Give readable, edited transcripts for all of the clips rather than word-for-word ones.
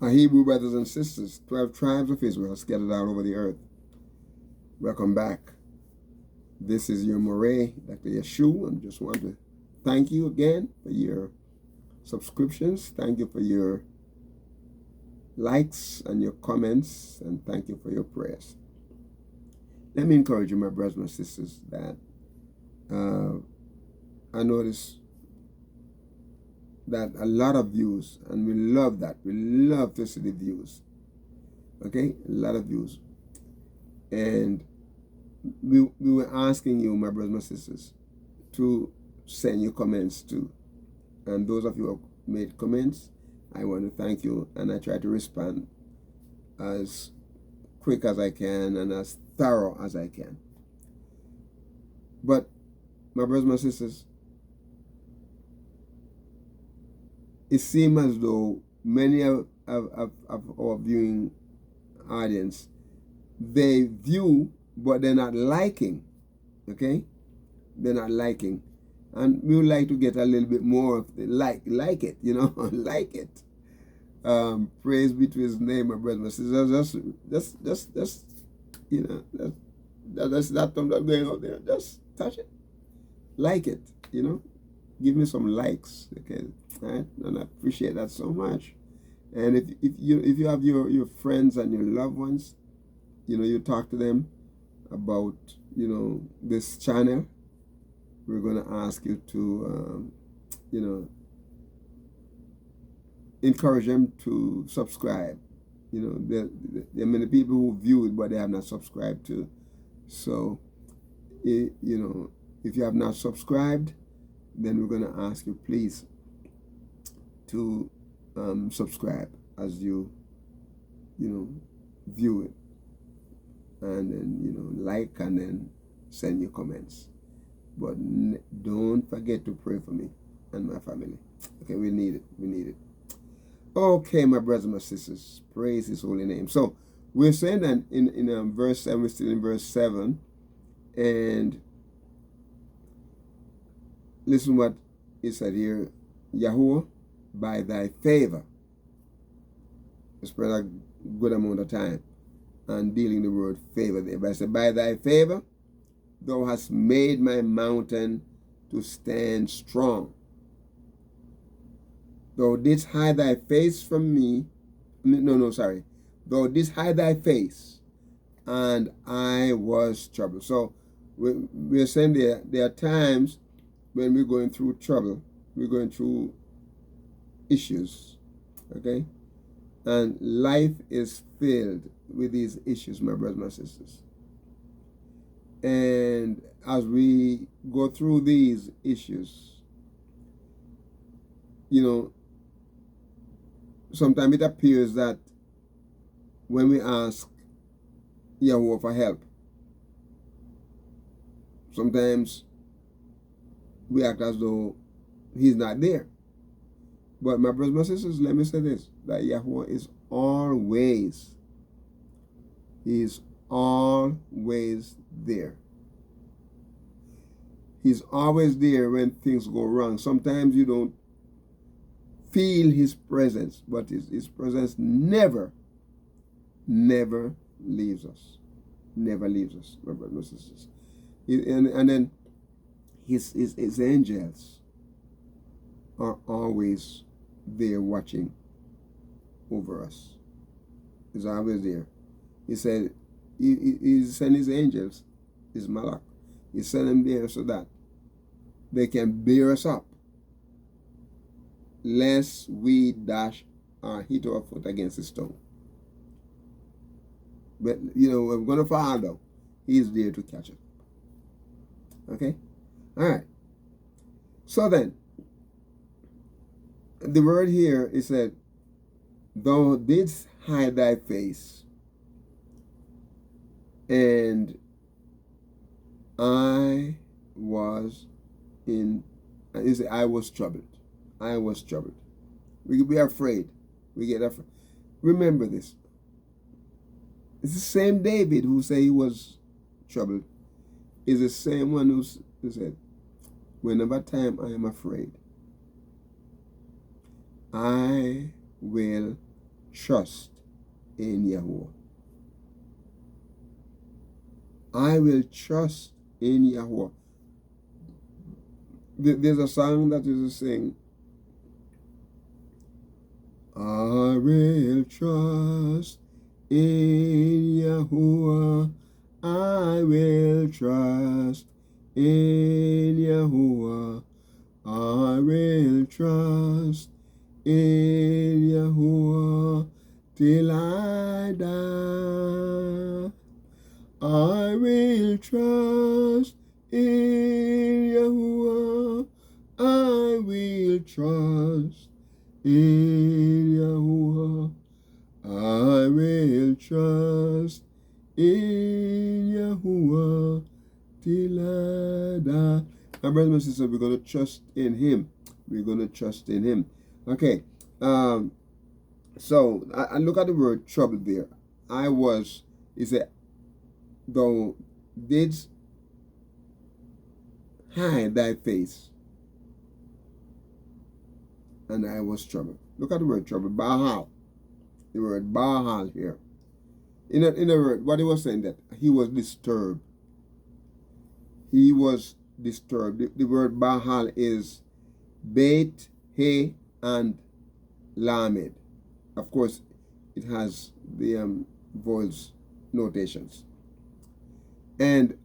Our Hebrew brothers and sisters, 12 tribes of Israel scattered all over the earth. Welcome back. This is your Moray, Dr. YAHUAH. I just want to thank you again for your subscriptions. Thank you for your likes and your comments, and thank you for your prayers. Let me encourage you, my brothers and sisters, that I notice that a lot of views, and we love that. We love to see the views. Okay? A lot of views. And we were asking you, my brothers and sisters, to send your comments too. And those of you who have made comments, I want to thank you, and I try to respond as quick as I can and as thorough as I can. But, my brothers and sisters, it seems as though many of our viewing audience, they view, but they're not liking, okay? They're not liking. And we would like to get a little bit more of the like it, you know, like it. Praise be to his name, my brothers and sisters. Just, you know, that's that thumb that's going out there. Just touch it. Like it, you know. Give me some likes, okay? Right? And I appreciate that so much. And if you have your friends and your loved ones, you know, you talk to them about, you know, this channel, we're going to ask you to, you know, encourage them to subscribe. You know, there are many people who view it, but they have not subscribed to. So, you know, if you have not subscribed, then we're going to ask you, please, to subscribe as you know, view it. And then, you know, like, and then send your comments. But don't forget to pray for me and my family. Okay, we need it. We need it. Okay, my brothers and my sisters, praise his holy name. So we're saying that in verse 7, we're still in verse 7. And listen what it said here. YAHUAH, by thy favor. We spent a good amount of time on dealing the word favor there. But I said, by thy favor, thou hast made my mountain to stand strong. Thou didst hide thy face from me. Thou didst hide thy face, and I was troubled. So we're saying there are times when we're going through trouble, we're going through issues, okay? And life is filled with these issues, my brothers and my sisters. And as we go through these issues, you know, sometimes it appears that when we ask YAHUAH for help, sometimes we act as though he's not there. But my brothers and sisters, let me say this, that YAHUAH is always, he is always there. He's always there when things go wrong. Sometimes you don't feel his presence, but his presence never leaves us. Never leaves us, my brothers and sisters. And then his angels are always there watching over us. He's always there. He said he sent his angels, his malak. He sent them there so that they can bear us up, lest we dash or hit our foot against the stone. But, you know, we're going to fall down. He's there to catch it. Okay? All right. So then, the word here is said, thou didst hide thy face, and I was I was troubled. I was troubled. We are afraid. We get afraid. Remember this. It's the same David who said he was troubled. Is the same one who said, whenever time I am afraid, I will trust in Yahuwah. I will trust in Yahuwah. There's a song that is saying, I will trust in Yahuwah. I will trust in Yahuwah. I will trust in Yahuwah till I die. I will trust in Yahuwah. I will trust in Yahuwah. I will trust in Yahuwah till I die. My brothers and sisters, we're going to trust in Him. We're going to trust in Him. Okay. So I look at the word trouble there. He said, thou didst hide thy face, and I was troubled. Look at the word trouble. Baal. The word Baal here. In a word, what he was saying, that he was disturbed. He was disturbed. The word Baal is Beit, He, and Lamed. Of course, it has the vowels notations. And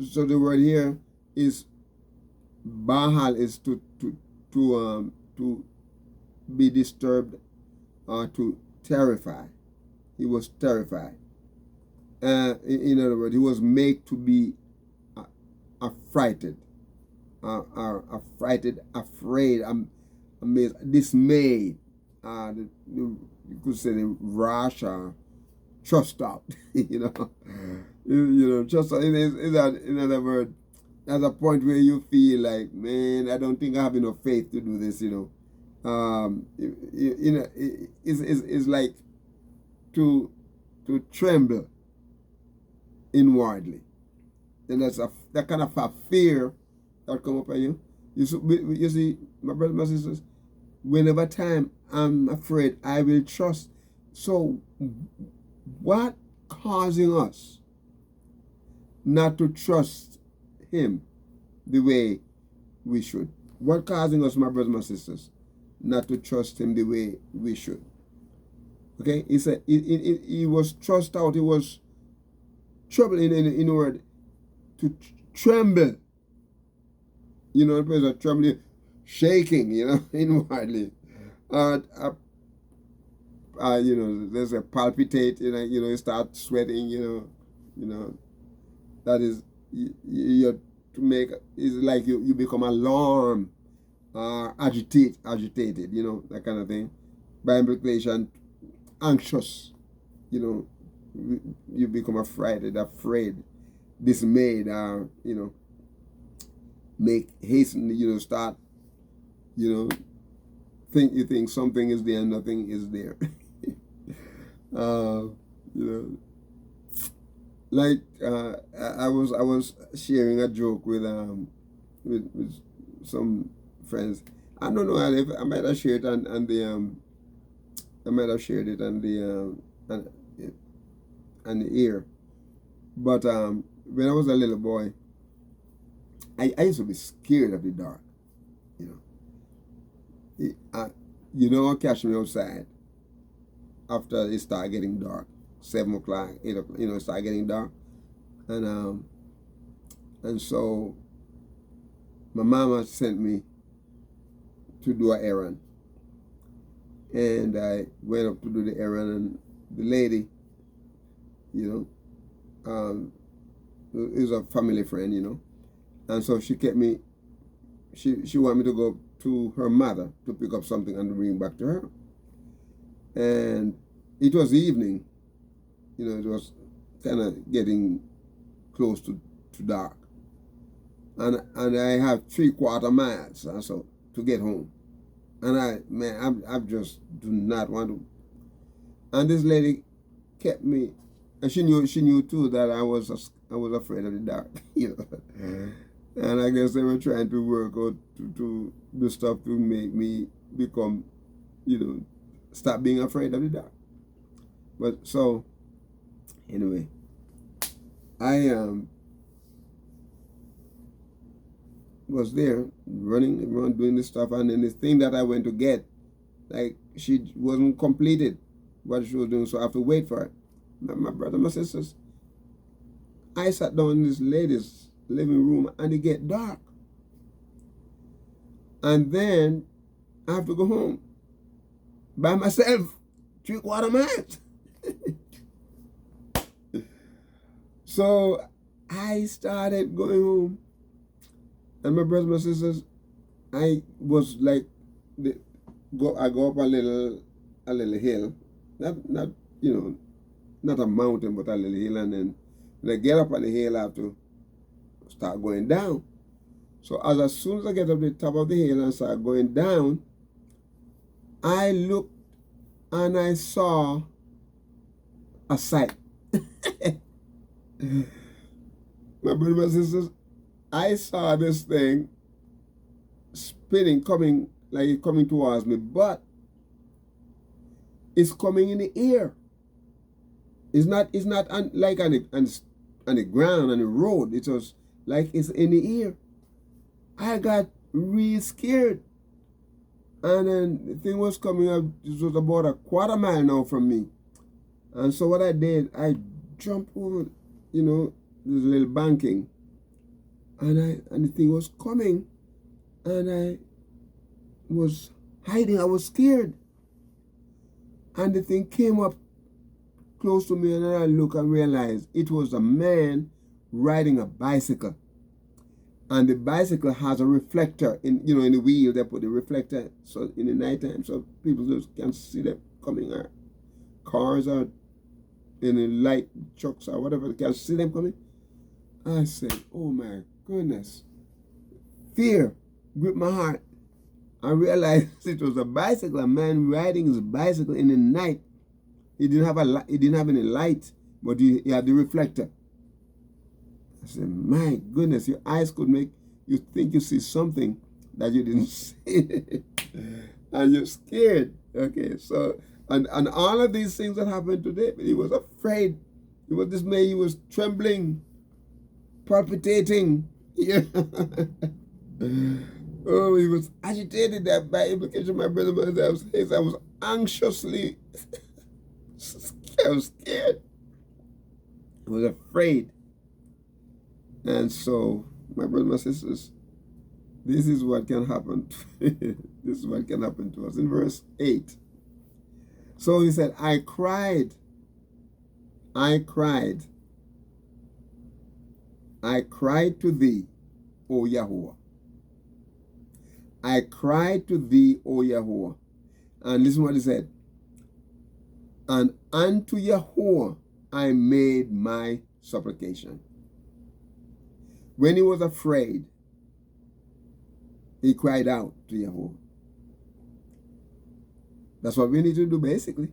so the word here is Baal is to be disturbed or to terrify. He was terrified. In other words, he was made to be affrighted, afraid, amazed, dismayed. You could say the rash or trust out. you know, trust out. Is that, in other words, there's a point where you feel like, man, I don't think I have enough faith to do this. It's like to tremble inwardly, and that's that kind of a fear that come upon you. You see, my brothers, my sisters, whenever time I'm afraid, I will trust. So, what causing us not to trust Him the way we should? What causing us, my brothers, my sisters, not to trust Him the way we should? Okay, he said he was thrust out. He was troubled in a word, to tremble. The place of trembling, shaking. Inwardly. There's a palpitate. You start sweating. That is you to make. It's like you become alarmed, agitated. That kind of thing. By implication, anxious, you become afraid, dismayed, make hasten, start, think something is there, nothing is there. Like I was sharing a joke with some friends. I don't know if I might have shared it on the I might have shared it on the ear. But when I was a little boy, I used to be scared of the dark. Catch me outside after it started getting dark, 7 o'clock, 8 o'clock. It started getting dark, and so my mama sent me to do an errand. And I went up to do the errand, and the lady, is a family friend, and so she kept me. She wanted me to go to her mother to pick up something and bring back to her. And it was evening, it was kind of getting close to dark, and I have 3/4 miles or so to get home. And I just do not want to. And this lady kept me, and she knew too that I was afraid of the dark, And I guess they were trying to work out to do stuff to make me become, stop being afraid of the dark. But so, anyway, I was there running around doing this stuff, and then the thing that I went to get, like, she wasn't completed what she was doing, so I have to wait for it. My brother, my sisters, I sat down in this lady's living room, and it get dark, and then I have to go home by myself, 3/4 miles. So I started going home, and my brothers, my sisters, I was like, I go up a little hill, not you know, not a mountain, but a little hill, and then when I get up on the hill, I have to start going down. So as soon as I get up the top of the hill and start going down, I looked and I saw a sight. My brothers, my sisters, I saw this thing spinning, coming towards me, but it's coming in the air. It's not like on the ground, on the road. It was like it's in the air. I got real scared. And then the thing was coming up, it was about 1/4 mile now from me. And so what I did, I jumped over, this little banking. And the thing was coming, and I was hiding. I was scared. And the thing came up close to me, and then I looked and realized it was a man riding a bicycle. And the bicycle has a reflector in the wheel. They put the reflector so in the nighttime, so people just can see them coming. Or cars or in the light trucks or whatever, they can see them coming. I said, "Oh my goodness!" Fear gripped my heart. I realized it was a bicycle. A man riding his bicycle in the night. He didn't have any light, but he had the reflector. I said, "My goodness, your eyes could make you think you see something that you didn't see." And you're scared. Okay, so, and all of these things that happened today, he was afraid. He was dismayed. He was trembling, palpitating. Yeah. Oh, he was agitated. That by implication, my brother, I was anxiously I was scared. I was afraid. And so, my brothers, my sisters, this is what can happen. This is what can happen to us. In verse 8. So he said, I cried, I cried to thee, O YAHUAH. I cried to thee, O YAHUAH. And listen what he said. And unto YAHUAH I made my supplication. When he was afraid, he cried out to YAHUAH. That's what we need to do basically.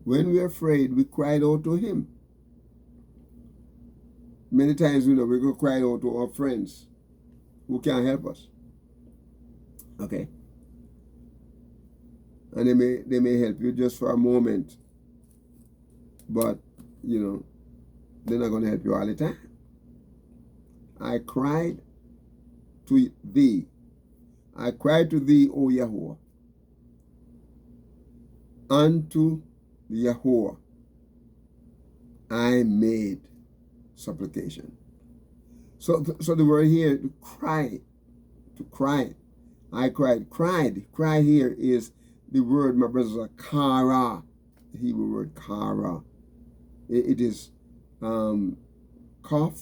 When we're afraid, we cried out to him. Many times, we're going to cry out to our friends who can't help us. Okay? And they may help you just for a moment. But, they're not going to help you all the time. I cried to thee. I cried to thee, O YAHUAH. Unto YAHUAH I made supplication. So the word here, to cry. I cried. Cry here is the word, my brothers, are kara. The Hebrew word kara. It is Kaf,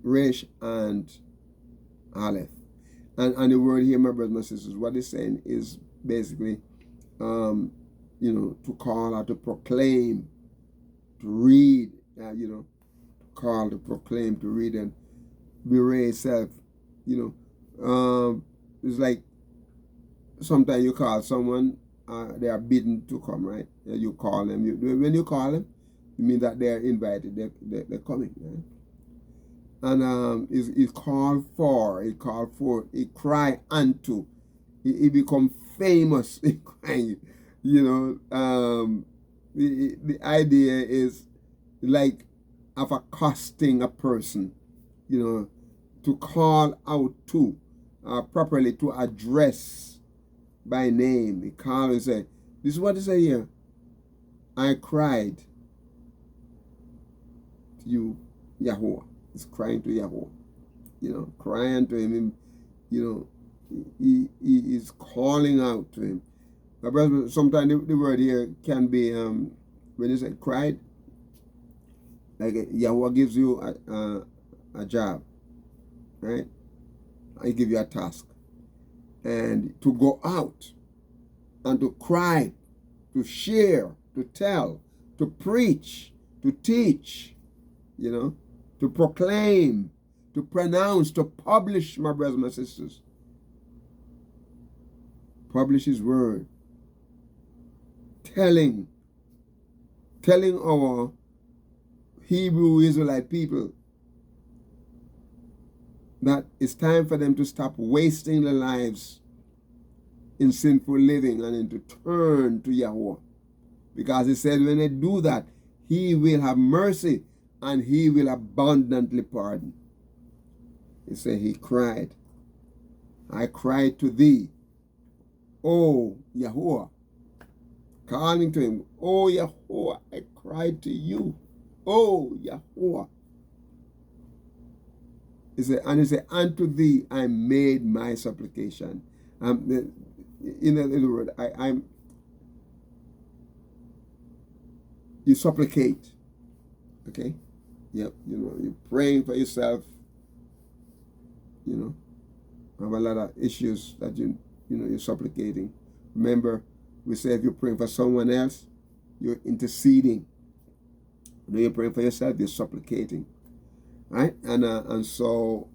Resh, and Aleph. And the word here, my brothers, my sisters, what it's saying is basically, to call or to proclaim, to read, to call, to proclaim, to read, and bewray itself. It's like sometimes you call someone, they are bidden to come, right? You call them. When you call them, it means that they're invited. They're coming, right? And it's called for. It called for. It cry unto. He become famous in crying. You know, the idea is like of accosting a person, you know, to call out to, properly to address by name. He call and say, this is what he say here. I cried to you, Yahuwah. He's crying to Yahuwah. You know, crying to him. You know, he is calling out to him. But sometimes the word here can be, when you say cried, like Yahuwah gives you a job, right? I give you a task. And to go out and to cry, to share, to tell, to preach, to teach, you know, to proclaim, to pronounce, to publish, my brothers and my sisters. Publish his word. Telling our Hebrew Israelite people that it's time for them to stop wasting their lives in sinful living and to turn to Yahuwah. Because he said when they do that, he will have mercy and he will abundantly pardon. He said he cried. I cried to thee, O Yahuwah. Calling to him, O Yahuwah, I cried to you, O Yahuwah. He said, unto thee I made my supplication. In other words, you supplicate, okay? Yep, you know, you're praying for yourself, you know, have a lot of issues that you're supplicating. Remember, we say if you're praying for someone else, you're interceding. When you're praying for yourself, you're supplicating, right? And so,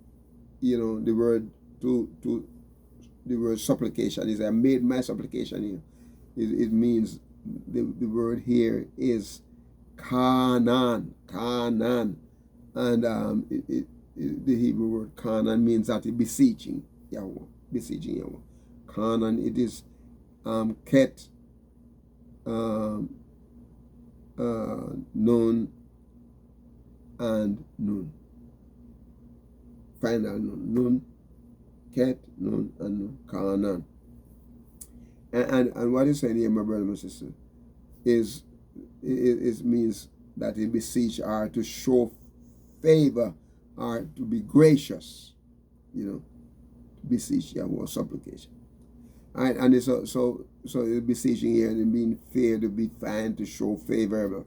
you know, the word the word supplication is I made my supplication here. It means the word here is kanan, and the Hebrew word kanan means that beseeching Yahweh, Kanan, it is ket, nun, and nun. Final nun, ket, nun, and nun, kanan. And what is saying here, my brother and my sister, is it means that it beseech or to show favor or to be gracious, you know, beseech Yahweh, supplication. All right, and so beseeching here and being fair, to be fine, to show favor,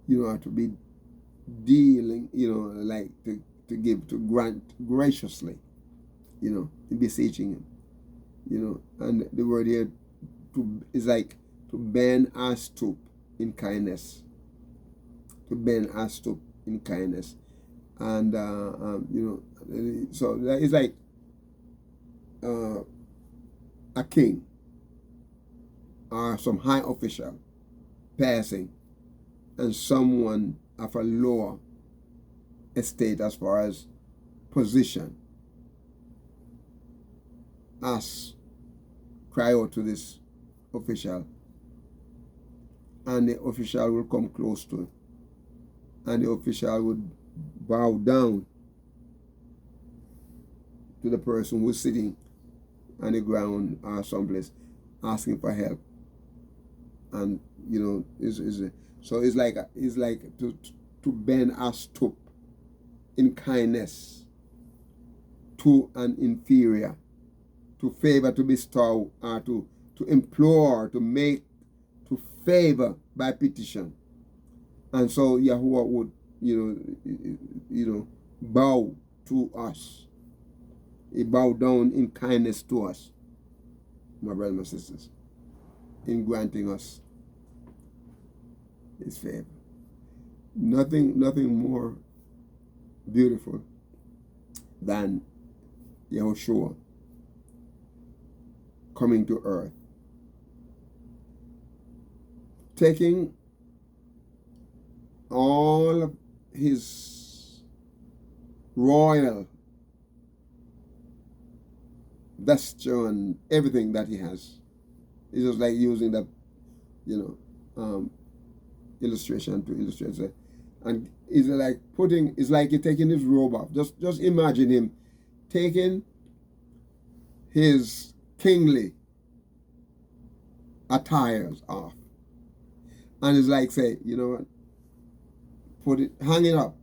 you know, to be dealing, you know, like to give, to grant graciously, you know, beseeching him, you know, and the word here is like to bend or stoop in kindness, to bend or stoop in kindness, and you know, so it's like a king or some high official passing, and someone of a lower estate as far as position, us cry out to this official, and the official will come close to him, and the official would bow down to the person who's sitting on the ground or someplace asking for help. And you know, so it's like to bend or stoop in kindness to an inferior, to favor, to bestow, or to implore, to make, to favor by petition. And so Yahuwah would, you know, bow to us. He bowed down in kindness to us, my brothers and sisters, in granting us his favor. Nothing more beautiful than Yahushua coming to earth, taking all of his royal vesture and everything that he has. It's just like using that, illustration to illustrate it. And it's like you're taking his robe off. Just imagine him taking his kingly attires off. And it's like, say, you know what, hang it up,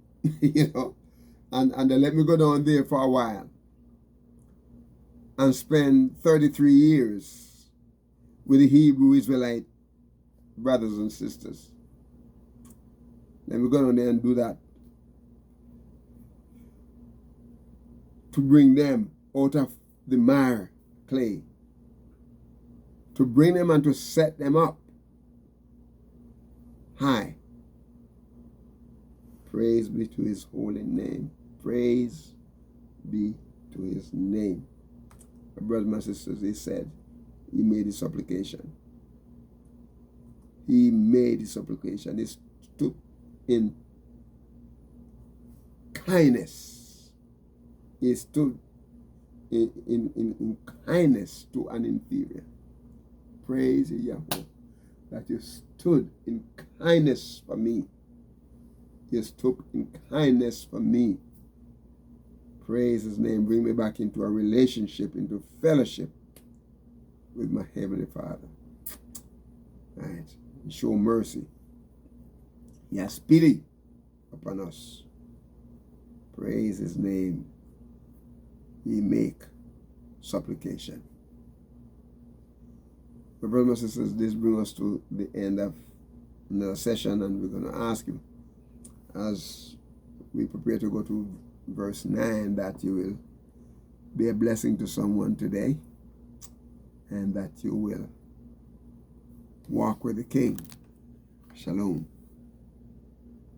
and then let me go down there for a while and spend 33 years with the Hebrew Israelite brothers and sisters. Let me go down there and do that to bring them out of the mire clay, to bring them and to set them up high. Praise be to his holy name. Praise be to his name. My brothers and sisters, he said, he made his supplication. He made his supplication. He stood in kindness. He stood in kindness to an inferior. Praise Yahuwah, that you stood in kindness for me. You stood in kindness for me. Praise his name. Bring me back into a relationship, into fellowship with my Heavenly Father. Right. Show mercy. He has pity upon us. Praise his name. He make supplication. My brothers and sisters, this brings us to the end of another session, and we're going to ask you, as we prepare to go to verse 9, that you will be a blessing to someone today, and that you will walk with the King. Shalom.